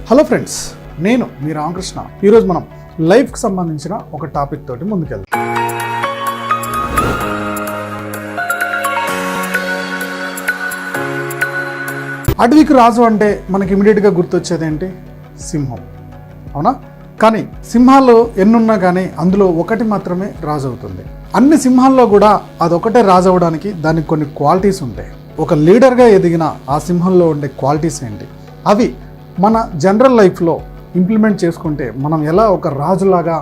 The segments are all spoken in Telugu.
హలో ఫ్రెండ్స్, నేను మీ రామకృష్ణ. ఈరోజు మనం లైఫ్కి సంబంధించిన ఒక టాపిక్ తోటి ముందుకెళ్తాం. అడవికి రాజు అంటే మనకి ఇమీడియట్గా గుర్తొచ్చేది ఏంటి? సింహం, అవునా? కానీ సింహాల్లో ఎన్నున్నా కానీ అందులో ఒకటి మాత్రమే రాజు అవుతుంది. అన్ని సింహాల్లో కూడా అదొకటే రాజు అవడానికి దానికి కొన్ని క్వాలిటీస్ ఉంటాయి. ఒక లీడర్గా ఎదిగిన ఆ సింహంలో ఉండే క్వాలిటీస్ ఏంటి, అవి మన జనరల్ లైఫ్లో ఇంప్లిమెంట్ చేసుకుంటే మనం ఎలా ఒక రాజులాగా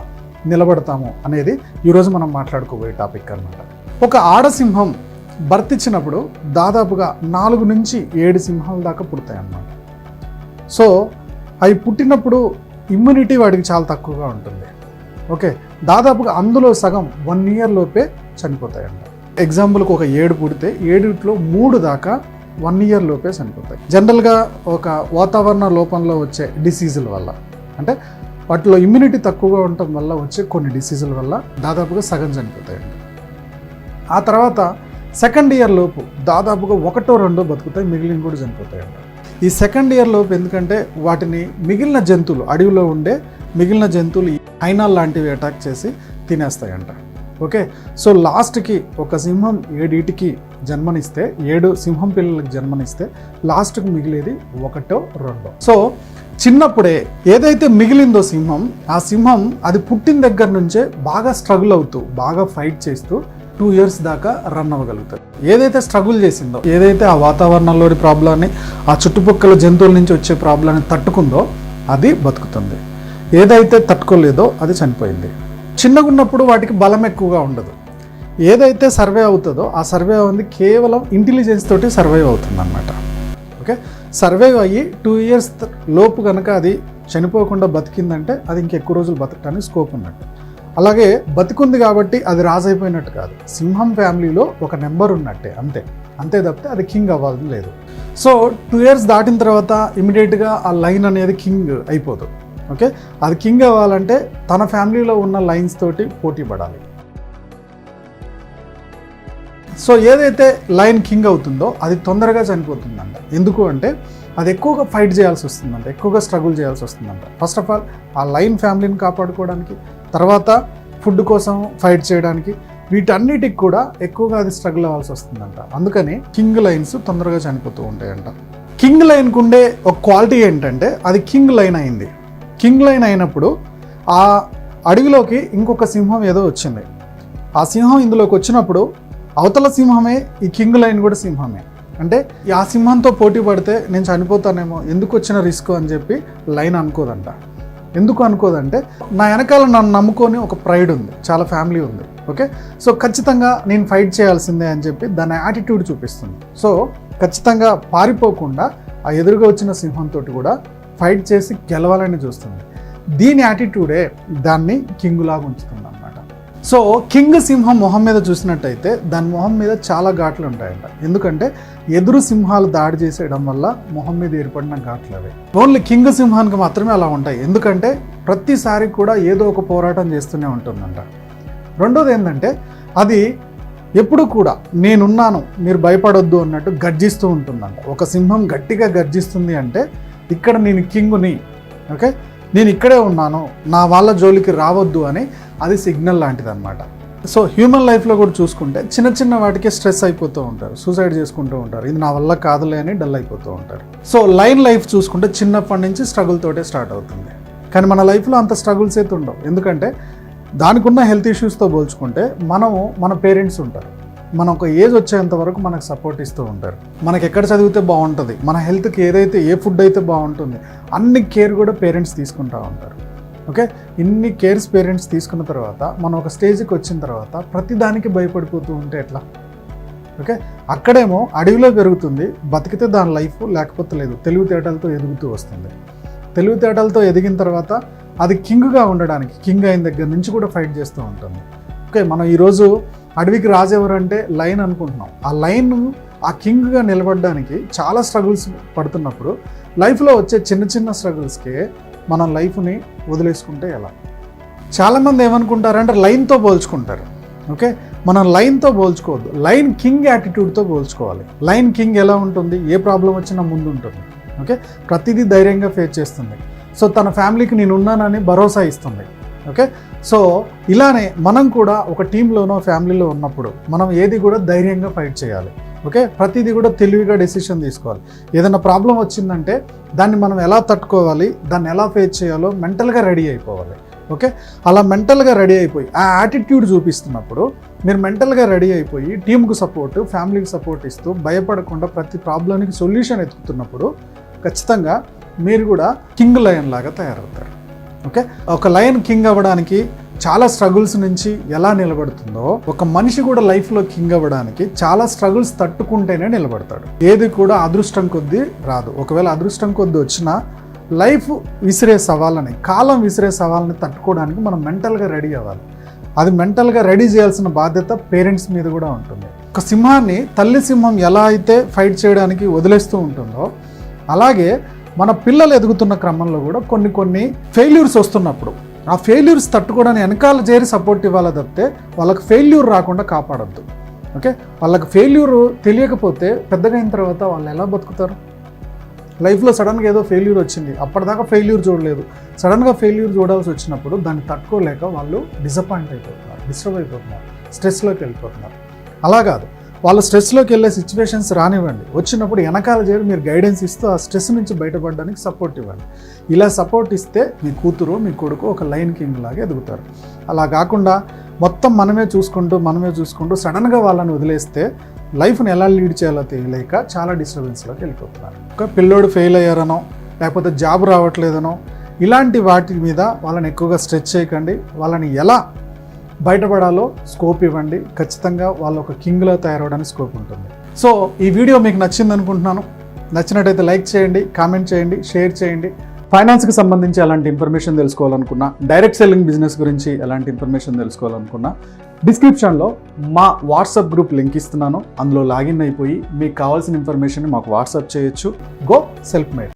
నిలబడతాము అనేది ఈరోజు మనం మాట్లాడుకోబోయే టాపిక్ అన్నమాట. ఒక ఆడసింహం బర్త్ ఇచ్చినప్పుడు దాదాపుగా 4 నుంచి 7 సింహాల దాకా పుడతాయి అన్నమాట. సో అవి పుట్టినప్పుడు ఇమ్యూనిటీ వాడికి చాలా తక్కువగా ఉంటుంది. ఓకే, దాదాపుగా అందులో సగం 1 year లోపే చనిపోతాయి అన్నమాట. ఎగ్జాంపుల్కి ఒక 7 పుడితే 7లో 3 దాకా 1 year లోపే చనిపోతాయి. జనరల్గా ఒక వాతావరణ లోపంలో వచ్చే డిసీజుల వల్ల, అంటే వాటిలో ఇమ్యూనిటీ తక్కువగా ఉండటం వల్ల వచ్చే కొన్ని డిసీజుల వల్ల దాదాపుగా సగం చనిపోతాయండి. ఆ తర్వాత 2nd year లోపు దాదాపుగా 1-2 బతుకుతాయి, మిగిలిన కూడా చనిపోతాయండి. ఈ 2nd year లోపు ఎందుకంటే వాటిని మిగిలిన జంతువులు, అడవిలో ఉండే మిగిలిన జంతువులు హైనాల్ లాంటివి అటాక్ చేసి తినేస్తాయంట. ఓకే, సో లాస్ట్కి ఒక సింహం 7 జన్మనిస్తే, 7 సింహం పిల్లలకు జన్మనిస్తే లాస్ట్కి మిగిలేది 1-2. సో చిన్నప్పుడే ఏదైతే మిగిలిందో సింహం, ఆ సింహం అది పుట్టిన దగ్గర నుంచే బాగా స్ట్రగుల్ అవుతూ, బాగా ఫైట్ చేస్తూ 2 years దాకా రన్ అవ్వగలుగుతుంది. ఏదైతే స్ట్రగుల్ చేసిందో, ఏదైతే ఆ వాతావరణంలోని ప్రాబ్లాన్ని, ఆ చుట్టుపక్కల జంతువుల నుంచి వచ్చే ప్రాబ్లాన్ని తట్టుకుందో అది బతుకుతుంది. ఏదైతే తట్టుకోలేదో అది చనిపోయింది. చిన్నగా ఉన్నప్పుడు వాటికి బలం ఎక్కువగా ఉండదు. ఏదైతే సర్వే అవుతుందో ఆ సర్వే అవుతుంది కేవలం ఇంటెలిజెన్స్ తోటి సర్వైవ్ అవుతుంది అన్నమాట. ఓకే, సర్వైవ్ అయ్యి 2 years లోపు కనుక అది చనిపోకుండా బతికిందంటే అది ఇంకెక్కువ రోజులు బతకడానికి స్కోప్ ఉన్నట్టు. అలాగే బతికుంది కాబట్టి అది రాజు అయిపోయినట్టు కాదు, సింహం ఫ్యామిలీలో ఒక నెంబర్ ఉన్నట్టే, అంతే తప్పితే అది కింగ్ అవ్వాలి లేదు. సో 2 years దాటిన తర్వాత ఇమీడియట్గా ఆ లైన్ అనేది కింగ్ అయిపోదు. ఓకే, అది కింగ్ అవ్వాలంటే తన ఫ్యామిలీలో ఉన్న లైన్స్ తోటి పోటీ పడాలి. సో ఏదైతే లైన్ కింగ్ అవుతుందో అది తొందరగా చనిపోతుందంట. ఎందుకు అంటే అది ఎక్కువగా ఫైట్ చేయాల్సి వస్తుందంట, ఎక్కువగా స్ట్రగుల్ చేయాల్సి వస్తుందంట. ఫస్ట్ ఆఫ్ ఆల్ ఆ లైన్ ఫ్యామిలీని కాపాడుకోవడానికి, తర్వాత ఫుడ్ కోసం ఫైట్ చేయడానికి, వీటన్నిటికి కూడా ఎక్కువగా అది స్ట్రగుల్ అవ్వాల్సి వస్తుందంట. అందుకని కింగ్ లైన్స్ తొందరగా చనిపోతూ ఉంటాయంట. కింగ్ లైన్కు ఉండే ఒక క్వాలిటీ ఏంటంటే అది కింగ్ లైన్ అయింది. కింగ్ లైన్ అయినప్పుడు ఆ అడవిలోకి ఇంకొక సింహం ఏదో వచ్చింది. ఆ సింహం ఇందులోకి వచ్చినప్పుడు అవతల సింహమే ఈ కింగ్ లైన్ కూడా సింహమే. అంటే ఆ సింహంతో పోటీ పడితే నేను చనిపోతానేమో, ఎందుకు వచ్చిన రిస్క్ అని చెప్పి లైన్ అనుకోదంట. ఎందుకు అనుకోదంటే నా వెనకాల నన్ను నమ్ముకొని ఒక ప్రైడ్ ఉంది, చాలా ఫ్యామిలీ ఉంది. ఓకే, సో ఖచ్చితంగా నేను ఫైట్ చేయాల్సిందే అని చెప్పి దాని యాటిట్యూడ్ చూపిస్తుంది. సో ఖచ్చితంగా పారిపోకుండా ఆ ఎదురుగా వచ్చిన సింహంతో కూడా ఫైట్ చేసి గెలవాలని చూస్తుంది. దీని యాటిట్యూడే దాన్ని కింగ్ లాగా ఉంచుతుంది అన్నమాట. సో కింగ్ సింహం మొహం మీద చూసినట్టయితే దాని మొహం మీద చాలా ఘాట్లు ఉంటాయంట. ఎందుకంటే ఎదురు సింహాలు దాడి చేసేయడం వల్ల మొహం మీద ఏర్పడిన ఘాట్లు అవి. ఓన్లీ కింగ్ సింహానికి మాత్రమే అలా ఉంటాయి, ఎందుకంటే ప్రతిసారి కూడా ఏదో ఒక పోరాటం చేస్తూనే ఉంటుందంట. రెండోది ఏంటంటే అది ఎప్పుడు కూడా నేనున్నాను, మీరు భయపడొద్దు అన్నట్టు గర్జిస్తూ ఉంటుందంట. ఒక సింహం గట్టిగా గర్జిస్తుంది అంటే ఇక్కడ నేను కింగుని, ఓకే, నేను ఇక్కడే ఉన్నాను, నా వాళ్ళ జోలికి రావద్దు అని అది సిగ్నల్ లాంటిది అనమాట. సో హ్యూమన్ లైఫ్లో కూడా చూసుకుంటే చిన్న చిన్న వాటికి స్ట్రెస్ అయిపోతూ ఉంటారు, సూసైడ్ చేసుకుంటూ ఉంటారు, ఇది నా వల్ల కాదులే అని డల్ అయిపోతూ ఉంటారు. సో లైన్ లైఫ్ చూసుకుంటే చిన్నప్పటి నుంచి స్ట్రగుల్ తోటే స్టార్ట్ అవుతుంది. కానీ మన లైఫ్లో అంత స్ట్రగుల్స్ అయితే ఉండవు, ఎందుకంటే దానికి ఉన్న హెల్త్ ఇష్యూస్తో పోల్చుకుంటే మన పేరెంట్స్ ఉంటారు, మన ఒక ఏజ్ వచ్చేంత వరకు మనకు సపోర్ట్ ఇస్తూ ఉంటారు. మనకి ఎక్కడ చదివితే బాగుంటుంది, మన హెల్త్కి ఏ ఫుడ్ అయితే బాగుంటుంది, అన్ని కేర్ కూడా పేరెంట్స్ తీసుకుంటూ ఉంటారు. ఓకే, ఇన్ని కేర్స్ పేరెంట్స్ తీసుకున్న తర్వాత మనం ఒక స్టేజ్కి వచ్చిన తర్వాత ప్రతిదానికి భయపడిపోతూ ఉంటే ఎట్లా? ఓకే, అక్కడేమో అడవిలో పెరుగుతుంది, బతికితే దాని లైఫ్, లేకపోతే లేదు. తెలివితేటలతో ఎదుగుతూ వస్తుంది. తెలివితేటలతో ఎదిగిన తర్వాత అది కింగ్గా ఉండడానికి, కింగ్ అయిన దగ్గర నుంచి కూడా ఫైట్ చేస్తూ ఉంటుంది. ఓకే, మనం ఈరోజు అడవికి రాజు ఎవరంటే లైన్ అనుకుంటున్నాం. ఆ లైన్ ఆ కింగ్గా నిలబడడానికి చాలా స్ట్రగుల్స్ పడుతున్నప్పుడు లైఫ్లో వచ్చే చిన్న చిన్న స్ట్రగుల్స్కే మనం లైఫ్ని వదిలేసుకుంటే ఎలా? చాలామంది ఏమనుకుంటారంటే లైన్తో పోల్చుకుంటారు. ఓకే, మనం లైన్తో పోల్చుకోవద్దు, లైన్ కింగ్ యాటిట్యూడ్తో పోల్చుకోవాలి. లైన్ కింగ్ ఎలా ఉంటుంది, ఏ ప్రాబ్లం వచ్చినా ముందు ఉంటుంది. ఓకే, ప్రతిదీ ధైర్యంగా ఫేస్ చేస్తుంది. సో తన ఫ్యామిలీకి నేను ఉన్నానని భరోసా ఇస్తుంది. ఓకే, సో ఇలానే మనం కూడా ఒక టీంలోనో ఫ్యామిలీలో ఉన్నప్పుడు మనం ఏది కూడా ధైర్యంగా ఫైట్ చేయాలి. ఓకే, ప్రతిదీ కూడా తెలివిగా డెసిషన్ తీసుకోవాలి. ఏదైనా ప్రాబ్లం వచ్చిందంటే దాన్ని మనం ఎలా తట్టుకోవాలి, దాన్ని ఎలా ఫేస్ చేయాలో మెంటల్గా రెడీ అయిపోవాలి. ఓకే, అలా మెంటల్గా రెడీ అయిపోయి ఆ యాటిట్యూడ్ చూపిస్తున్నప్పుడు మీరు మెంటల్గా రెడీ అయిపోయి టీంకు సపోర్ట్, ఫ్యామిలీకి సపోర్ట్ ఇస్తూ భయపడకుండా ప్రతి ప్రాబ్లంకి సొల్యూషన్ ఎత్తుకుతున్నప్పుడు ఖచ్చితంగా మీరు కూడా కింగ్ లయన్ లాగా తయారవుతారు. ఓకే, ఒక లయన్ కింగ్ అవ్వడానికి చాలా స్ట్రగుల్స్ నుంచి ఎలా నిలబడుతుందో ఒక మనిషి కూడా లైఫ్లో కింగ్ అవ్వడానికి చాలా స్ట్రగుల్స్ తట్టుకుంటేనే నిలబడతాడు. ఏది కూడా అదృష్టం కొద్దీ రాదు. ఒకవేళ అదృష్టం కొద్దీ వచ్చినా లైఫ్ విసిరే సవాళ్ళని, కాలం విసిరే సవాళ్ళని తట్టుకోవడానికి మనం మెంటల్గా రెడీ అవ్వాలి. అది మెంటల్గా రెడీ చేయాల్సిన బాధ్యత పేరెంట్స్ మీద కూడా ఉంటుంది. ఒక సింహాన్ని తల్లి సింహం ఎలా అయితే ఫైట్ చేయడానికి వదిలేస్తూ ఉంటుందో అలాగే మన పిల్లలు ఎదుగుతున్న క్రమంలో కూడా కొన్ని ఫెయిల్యూర్స్ వస్తున్నప్పుడు ఆ ఫెయిల్యూర్స్ తట్టుకోవడానికి వెనకాల చేరి సపోర్ట్ ఇవ్వాలి తప్పితే వాళ్ళకి ఫెయిల్యూర్ రాకుండా కాపాడద్దు. ఓకే, వాళ్ళకి ఫెయిల్యూర్ తెలియకపోతే పెద్దగా అయిన తర్వాత వాళ్ళు ఎలా బతుకుతారు? లైఫ్లో సడన్గా ఏదో ఫెయిల్యూర్ వచ్చింది, అప్పటిదాకా ఫెయిల్యూర్ చూడలేదు, సడన్గా ఫెయిల్యూర్ చూడాల్సి వచ్చినప్పుడు దాన్ని తట్టుకోలేక వాళ్ళు డిసప్పాయింట్ అయిపోతున్నారు, డిస్టర్బ్ అయిపోతున్నారు, స్ట్రెస్లోకి వెళ్ళిపోతున్నారు. అలా కాదు, వాళ్ళు స్ట్రెస్లోకి వెళ్ళే సిచ్యువేషన్స్ రానివ్వండి, వచ్చినప్పుడు వెనకాల చేరి మీరు గైడెన్స్ ఇస్తూ ఆ స్ట్రెస్ నుంచి బయటపడడానికి సపోర్ట్ ఇవ్వండి. ఇలా సపోర్ట్ ఇస్తే మీ కూతురు, మీ కొడుకు ఒక లయన్ కింగ్ లాగా ఎదుగుతారు. అలా కాకుండా మొత్తం మనమే చూసుకుంటూ సడన్గా వాళ్ళని వదిలేస్తే లైఫ్ని ఎలా లీడ్ చేయాలో తెలియక చాలా డిస్టర్బెన్స్లోకి వెళ్ళిపోతున్నారు. ఒక పిల్లోడు ఫెయిల్ అయ్యారనో లేకపోతే జాబ్ రావట్లేదనో ఇలాంటి వాటి మీద వాళ్ళని ఎక్కువగా స్ట్రెచ్ చేయకండి. వాళ్ళని ఎలా బయటపడాలో స్కోప్ ఇవ్వండి. ఖచ్చితంగా వాళ్ళు ఒక కింగ్లో తయారవడానికి స్కోప్ ఉంటుంది. సో ఈ వీడియో మీకు నచ్చింది అనుకుంటున్నాను. నచ్చినట్టయితే లైక్ చేయండి, కామెంట్ చేయండి, షేర్ చేయండి. ఫైనాన్స్కి సంబంధించి ఎలాంటి ఇన్ఫర్మేషన్ తెలుసుకోవాలనుకున్నా, డైరెక్ట్ సెల్లింగ్ బిజినెస్ గురించి ఎలాంటి ఇన్ఫర్మేషన్ తెలుసుకోవాలనుకున్నా డిస్క్రిప్షన్లో మా వాట్సాప్ గ్రూప్ లింక్ ఇస్తున్నాను. అందులో లాగిన్ అయిపోయి మీకు కావాల్సిన ఇన్ఫర్మేషన్ మాకు వాట్సాప్ చేయొచ్చు. Go self made.